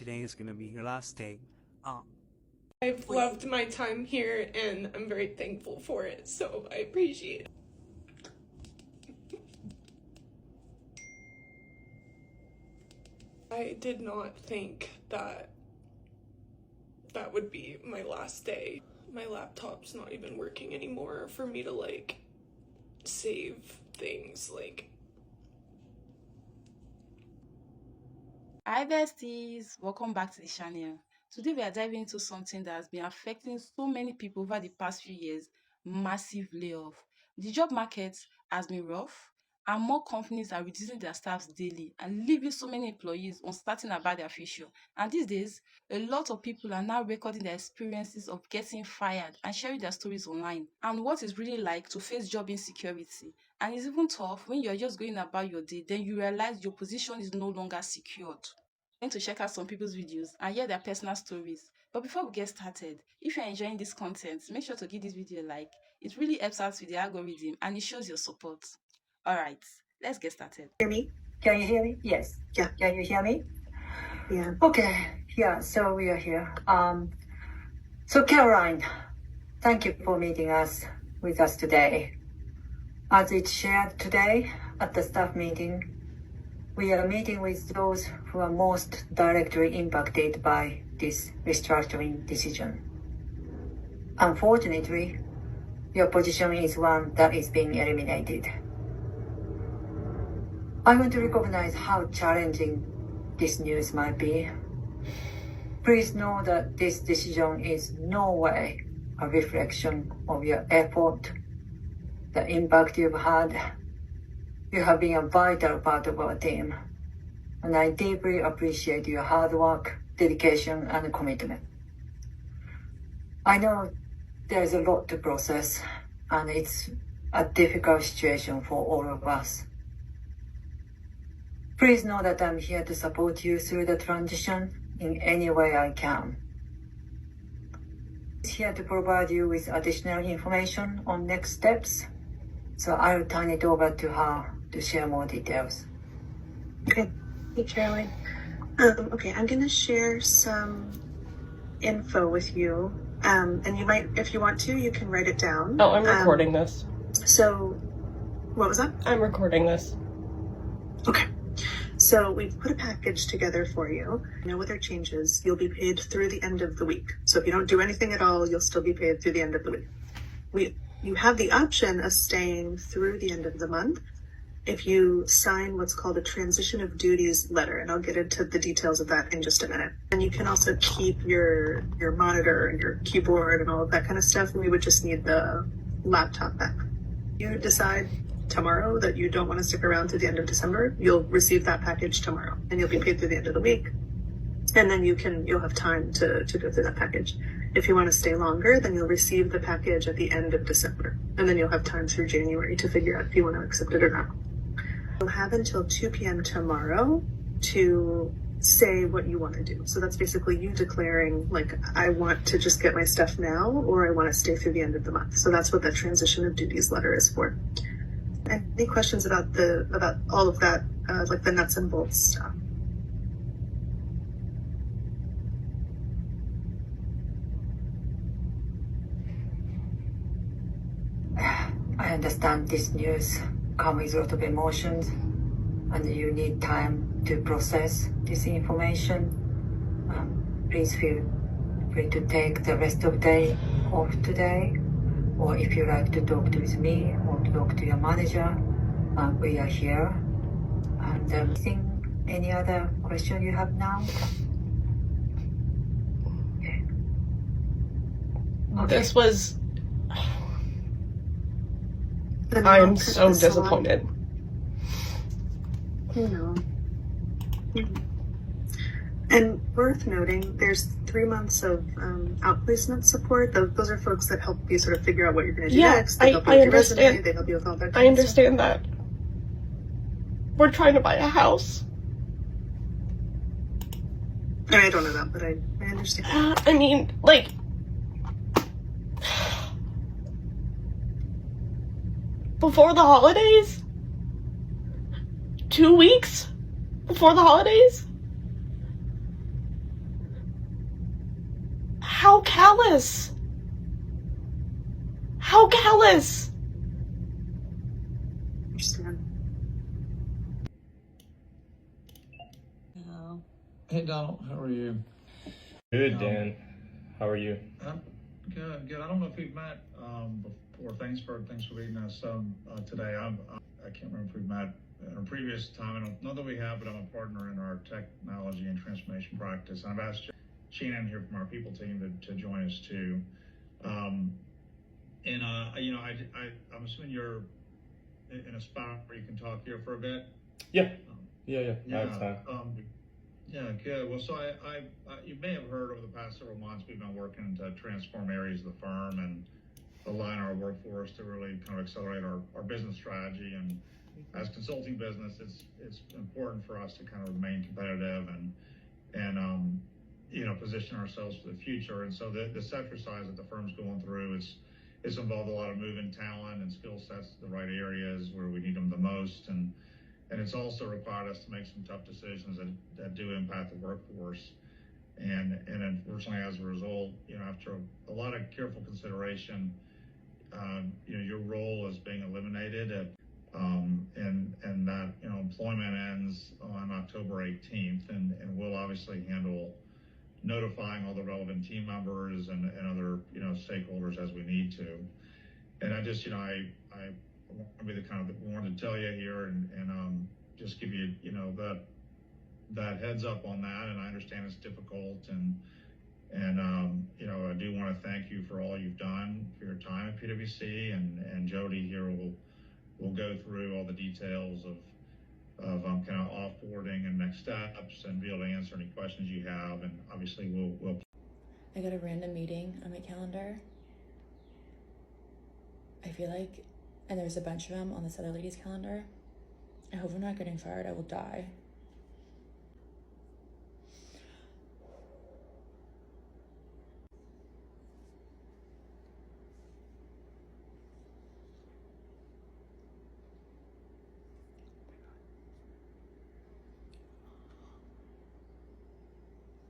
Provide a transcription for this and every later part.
Today is gonna be your last day. I've loved my time here and I'm very thankful for it, so I appreciate it. I did not think that that would be my last day. My laptop's not even working anymore for me to save things Hi besties, welcome back to the channel. Today we are diving into something that has been affecting so many people over the past few years: massive layoff. The job market has been rough and more companies are reducing their staffs daily and leaving so many employees uncertain about their future. And these days, a lot of people are now recording their experiences of getting fired and sharing their stories online and what it's really like to face job insecurity. And it's even tough when you're just going about your day, then you realize your position is no longer secured. Going to check out some people's videos and hear their personal stories. But before we get started, if you're enjoying this content, make sure to give this video a like. It really helps out with the algorithm and it shows your support. Alright, let's get started. Hear me? Can you hear me? Yes. Yeah. Can you hear me? Yeah. Okay. Yeah, so we are here. So Caroline, thank you for meeting us with us today. As it's shared today at the staff meeting, we are meeting with those who are most directly impacted by this restructuring decision. Unfortunately, your position is one that is being eliminated. I want to recognize how challenging this news might be. Please know that this decision is no way a reflection of your effort, the impact you've had. You have been a vital part of our team, and I deeply appreciate your hard work, dedication, and commitment. I know there's a lot to process, and it's a difficult situation for all of us. Please know that I'm here to support you through the transition in any way I can. I'm here to provide you with additional information on next steps, so I'll turn it over to her to share more details. Okay. Hey, Caroline. Okay, I'm going to share some info with you. And you might, if you want to, you can write it down. Oh, I'm recording this. So, what was that? I'm recording this. Okay. So we've put a package together for you. With our changes, you'll be paid through the end of the week. So if you don't do anything at all, you'll still be paid through the end of the week. You have the option of staying through the end of the month if you sign what's called a transition of duties letter, and I'll get into the details of that in just a minute. And you can also keep your monitor and your keyboard and all of that kind of stuff. We would just need the laptop back. You decide tomorrow that you don't want to stick around to the end of December, you'll receive that package tomorrow and you'll be paid through the end of the week. And then you'll have time to go through that package. If you want to stay longer, then you'll receive the package at the end of December. And then you'll have time through January to figure out if you want to accept it or not. You'll have until 2 p.m. tomorrow to say what you want to do. So that's basically you declaring, I want to just get my stuff now, or I want to stay through the end of the month. So that's what that transition of duties letter is for. Any questions about all of that, the nuts and bolts stuff? I understand this news comes with a lot of emotions, and you need time to process this information. Please feel free to take the rest of the day off today, or if you like to talk with me or talk to your manager, we are here. And any other question you have now? Okay. This was... Then I I'll am cut so this off. disappointed. And worth noting, there's 3 months of outplacement support. Those are folks that help you sort of figure out what you're going to do next. They help you with your resume. They help you with all that. I understand that. We're trying to buy a house. I don't know that, but I understand. I mean, before the holidays? 2 weeks before the holidays? How callous! How callous! Understand. Hey Donald, how are you? Good, Dan. How are you? Good, good. I don't know if we've met before. Thanks for reading us today. I can't remember if we've met in a previous time. I don't know that we have, but I'm a partner in our technology and transformation practice. And I've asked Shannon here from our people team to join us too. I'm assuming you're in a spot where you can talk here for a bit. Yeah. I have time. Yeah, good. Well, so you may have heard over the past several months, we've been working to transform areas of the firm and align our workforce to really kind of accelerate our business strategy. And as consulting business, it's important for us to kind of remain competitive and position ourselves for the future. And so the exercise that the firm's going through it's involved a lot of moving talent and skill sets to the right areas where we need them the most. And it's also required us to make some tough decisions that do impact the workforce. And unfortunately, as a result, after a lot of careful consideration, your role is being eliminated and that, employment ends on October 18th. And we'll obviously handle notifying all the relevant team members and other, stakeholders as we need to. And I just, I want to be the kind of wanted to tell you here and just give you that heads up on that. And I understand it's difficult and I do want to thank you for all you've done for your time at PwC, and Jody here will go through all the details of kind of offboarding and next steps and be able to answer any questions you have. And obviously we'll I got a random meeting on my calendar. I feel like, and there's a bunch of them on this other lady's calendar. I hope I'm not getting fired. I will die.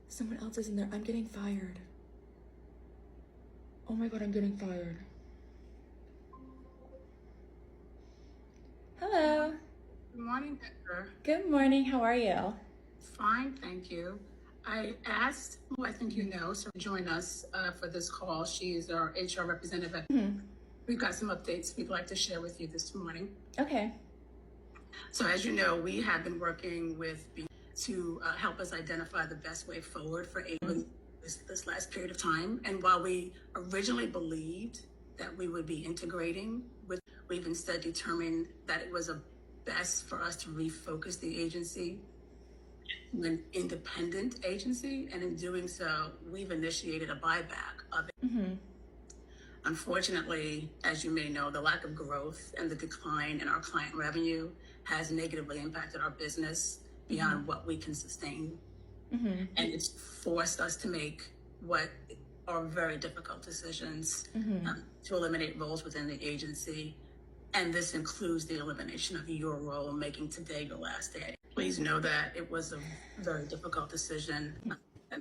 Someone else is in there. I'm getting fired. Oh my God, I'm getting fired. Hello. Good morning, Deborah. Good morning. How are you? Fine, thank you. I asked, who I think you know, so join us for this call. She is our HR representative. We've got some updates we'd like to share with you this morning. Okay. So as you know, we have been working with to help us identify the best way forward for this last period of time. And while we originally believed that we would be integrating we've instead determined that it was best for us to refocus the agency to an independent agency. And in doing so, we've initiated a buyback of it. Unfortunately, as you may know, the lack of growth and the decline in our client revenue has negatively impacted our business beyond what we can sustain. And it's forced us to make what are very difficult decisions to eliminate roles within the agency. And this includes the elimination of your role, making today your last day. Please know that it was a very difficult decision.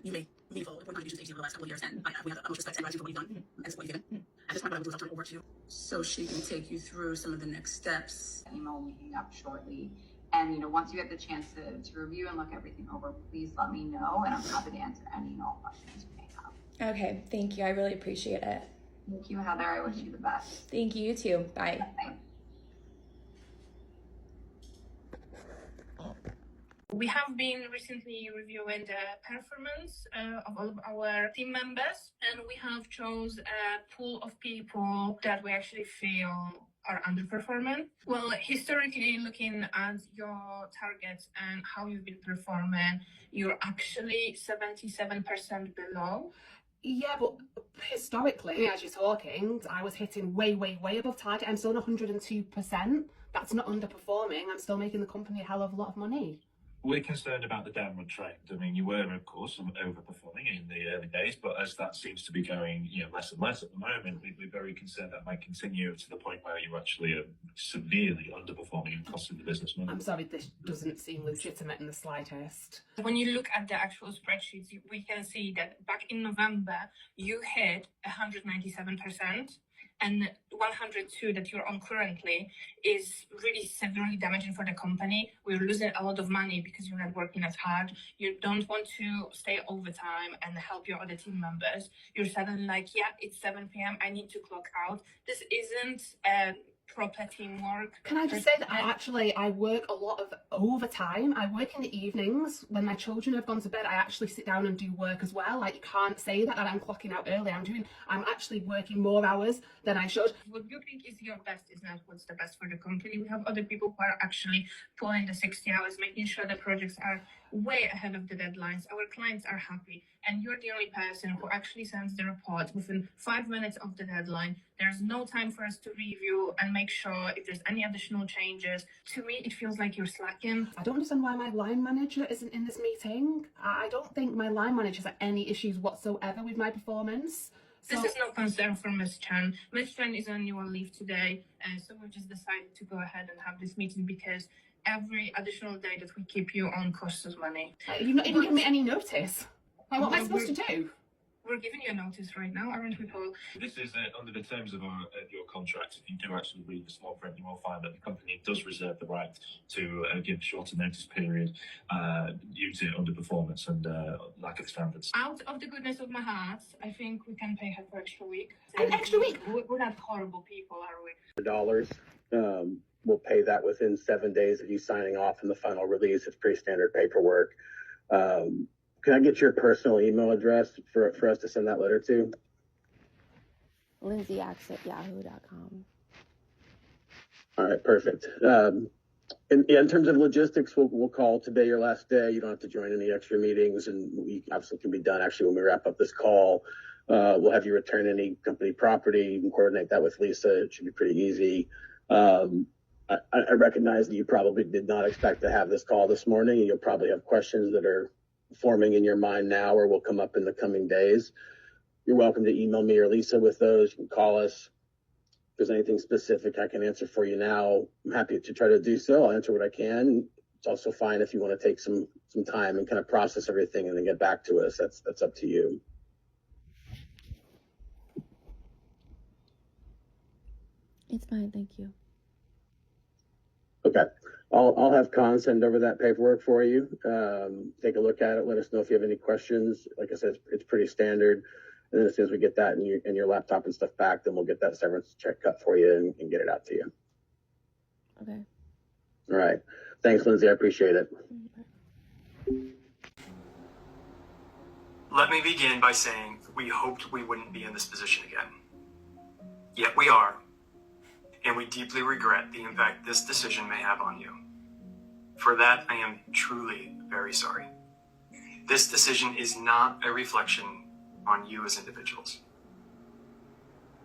You may be full with contributions taken over the last couple of years, and we have the utmost respect and gratitude for what you've done and what you've given. At this point, I will turn it over to you so she can take you through some of the next steps. Email meeting up shortly. And, once you get the chance to review and look everything over, please let me know, and I'm happy to answer any and all questions you may have. Okay, thank you. I really appreciate it. Thank you, Heather. I wish you the best. Thank you, you too. Bye. Bye. We have been recently reviewing the performance of all of our team members, and we have chose a pool of people that we actually feel are underperforming. Well, historically, looking at your targets and how you've been performing, you're actually 77% below. Yeah, but historically, as you're talking, I was hitting way above target. I'm still on 102%. That's not underperforming. I'm still making the company a hell of a lot of money. We're concerned about the downward trend. I mean, you were, of course, overperforming in the early days, but as that seems to be going, less and less at the moment, we're very concerned that might continue to the point where you're actually severely underperforming and costing the business money. I'm sorry, this doesn't seem legitimate in the slightest. When you look at the actual spreadsheets, we can see that back in November, you hit 197%. And 102 that you're on currently is really severely damaging for the company. We're losing a lot of money because you're not working as hard. You don't want to stay overtime and help your other team members. You're suddenly like, yeah, it's 7 p.m. I need to clock out. This isn't proper teamwork. Can I just say that I work a lot of overtime. I work in the evenings when my children have gone to bed. I actually sit down and do work as well. Like, you can't say that I'm clocking out early. I'm actually working more hours than I should. What you think is your best is not what's the best for the company. We have other people who are actually pulling the 60 hours, making sure the projects are way ahead of the deadlines. Our clients are happy, and you're the only person who actually sends the report within 5 minutes of the deadline. There's no time for us to review and make sure if there's any additional changes. To me, it feels like you're slacking. I don't understand why my line manager isn't in this meeting. I don't think my line manager has any issues whatsoever with my performance. This is no concern for Ms. Chan. Ms. Chan is on annual leave today, so we've just decided to go ahead and have this meeting because every additional day that we keep you on costs us money. You've not even given me any notice. Like, what am I supposed to do? We're giving you a notice right now, aren't we, Paul? This is under the terms of your contract. If you do actually read the small print, you will find that the company does reserve the right to give a shorter notice period due to underperformance and lack of standards. Out of the goodness of my heart, I think we can pay her for extra week. An extra week? We're not horrible people, are we? Dollars. We'll pay that within 7 days of you signing off in the final release. It's pretty standard paperwork. Can I get your personal email address for us to send that letter to? lindsayx@yahoo.com. All right, perfect. In terms of logistics, we'll call today your last day. You don't have to join any extra meetings, and we absolutely can be done actually when we wrap up this call. We'll have you return any company property. You can coordinate that with Lisa. It should be pretty easy. I recognize that you probably did not expect to have this call this morning, and you'll probably have questions that are forming in your mind now or will come up in the coming days. You're welcome to email me or Lisa with those. You can call us. If there's anything specific I can answer for you now, I'm happy to try to do so. I'll answer what I can. It's also fine if you want to take some time and kind of process everything and then get back to us. That's up to you. It's fine, thank you. Okay. I'll have Con send over that paperwork for you. Take a look at it. Let us know if you have any questions. Like I said, it's pretty standard. And then as soon as we get that and your laptop and stuff back, then we'll get that severance check cut for you and get it out to you. Okay. All right. Thanks, Lindsay. I appreciate it. Let me begin by saying we hoped we wouldn't be in this position again. Yet we are. And we deeply regret the impact this decision may have on you. For that, I am truly very sorry. This decision is not a reflection on you as individuals.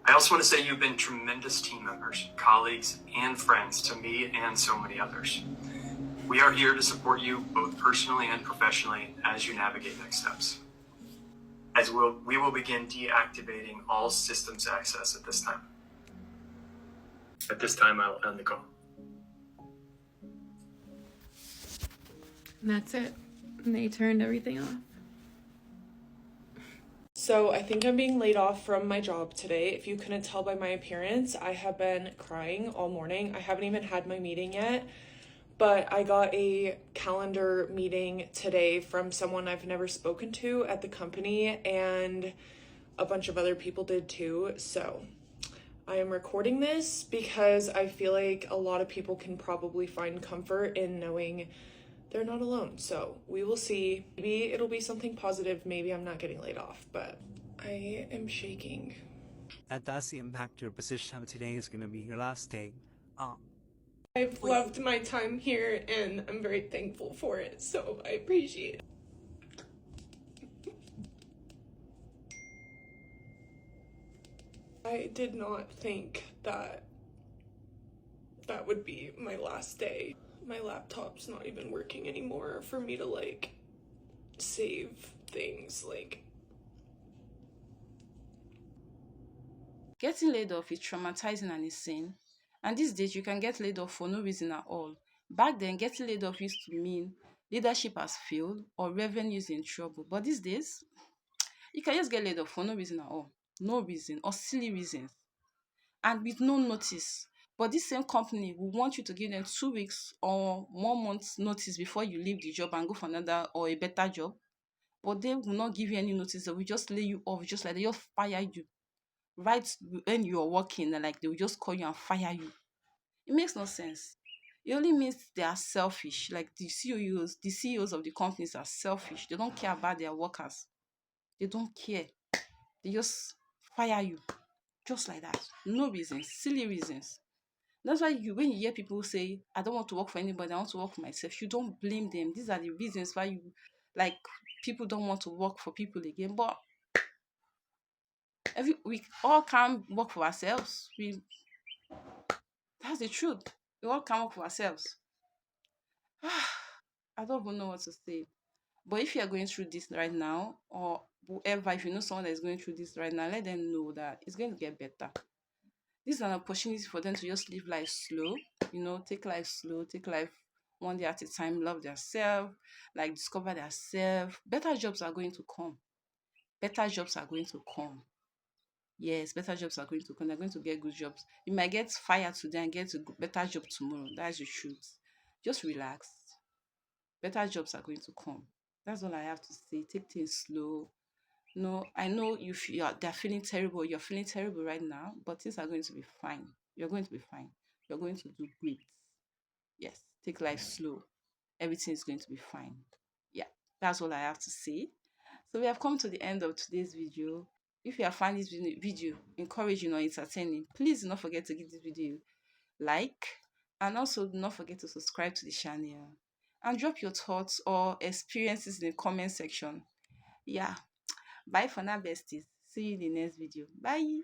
I also want to say you've been tremendous team members, colleagues, and friends to me and so many others. We are here to support you both personally and professionally as you navigate next steps. We will begin deactivating all systems access at this time. At this time, I will end the call. And that's it. And they turned everything off. So I think I'm being laid off from my job today. If you couldn't tell by my appearance, I have been crying all morning. I haven't even had my meeting yet, but I got a calendar meeting today from someone I've never spoken to at the company, and a bunch of other people did too. So I am recording this because I feel like a lot of people can probably find comfort in knowing they're not alone. So we will see. Maybe it'll be something positive. Maybe I'm not getting laid off, but I am shaking. That does impact your position. Today is going to be your last day. I've loved my time here and I'm very thankful for it. So I appreciate it. I did not think that would be my last day. my laptop's not even working anymore for me to like save things. Like, Getting laid off is traumatizing and insane. And these days, you can get laid off for no reason at all. Back then, getting laid off used to mean leadership has failed or revenue is in trouble. But these days, you can just get laid off for no reason at all. No reason or silly reasons. And with no notice. But this same company will want you to give them 2 weeks or 1 month's notice before you leave the job and go for another or a better job. But they will not give you any notice. They will just lay you off, just like they just fire you. Right when you're working, like they will just call you and fire you. It makes no sense. It only means they are selfish. Like the CEOs of the companies are selfish. They don't care about their workers. They don't care. They just fire you. Just like that. No reasons. Silly reasons. That's why when you hear people say, I don't want to work for anybody, I want to work for myself, you don't blame them. These are the reasons why people don't want to work for people again. But we all can work for ourselves. That's the truth. We all can work for ourselves. I don't even know what to say. But if you are going through this right now, or whoever, if you know someone that is going through this right now, let them know that it's going to get better. This is an opportunity for them to just live life slow, take life slow, take life one day at a time, love themselves, like discover themselves. Better jobs are going to come. Better jobs are going to come. Yes, better jobs are going to come. They're going to get good jobs. You might get fired today and get a better job tomorrow. That's the truth. Just relax. Better jobs are going to come. That's all I have to say. Take things slow. No, I know they're feeling terrible. You're feeling terrible right now, but things are going to be fine. You're going to be fine. You're going to do great. Yes, take life slow. Everything is going to be fine. Yeah, that's all I have to say. So we have come to the end of today's video. If you have found this video encouraging or entertaining, please do not forget to give this video like, and also do not forget to subscribe to the channel and drop your thoughts or experiences in the comment section. Yeah, bye for now, besties. See you in the next video. Bye.